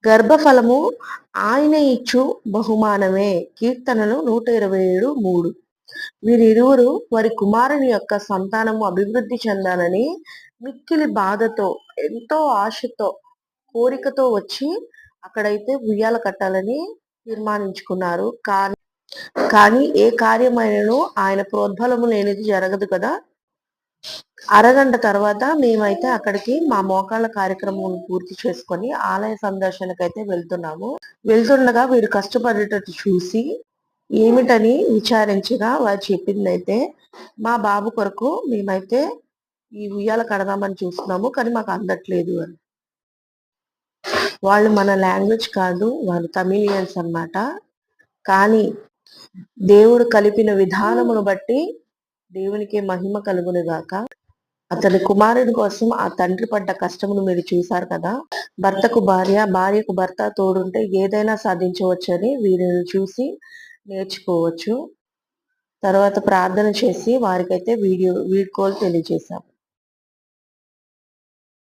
గర్భఫలము ఆయన ఇచ్చు బహుమానమే. కీర్తనలు 127:3. వీరిరువురు వారి కుమారుని యొక్క సంతానము అభివృద్ధి చెందాలని మిక్కిలి బాధతో, ఎంతో ఆశతో, కోరికతో వచ్చి అక్కడైతే ఉయ్యాల కట్టాలని తీర్మానించుకున్నారు. కానీ ఏ కార్యమైనను ఆయన ప్రోద్బలము లేనిది జరగదు కదా. అరగంట తర్వాత మేమైతే అక్కడికి మా మోకాళ్ళ కార్యక్రమం పూర్తి చేసుకొని ఆలయ సందర్శనకైతే వెళ్తున్నాము. వెళ్తుండగా వీరు కష్టపడేటట్టు చూసి ఏమిటని విచారించగా వారు చెప్పిందైతే, మా బాబు కొరకు మేమైతే ఈ ఉయ్యాల కడదామని చూస్తున్నాము, కానీ మాకు అందట్లేదు అని. వాళ్ళు మన లాంగ్వేజ్ కాదు, వాళ్ళు తమిళియన్స్ అన్నమాట. కానీ దేవుడు కలిపిన విధానమును బట్టి దేవునికి మహిమ కలుగును గాక. అతని కుమారుని కోసం ఆ తండ్రి పడ్డ కష్టమును మీరు చూశారు కదా. భర్తకు భార్య, భార్యకు భర్త తోడుంటే ఏదైనా సాధించవచ్చని వీరిని చూసి నేర్చుకోవచ్చు. తర్వాత ప్రార్థన చేసి వారికైతే వీడ్కోలు తెలియజేశాం.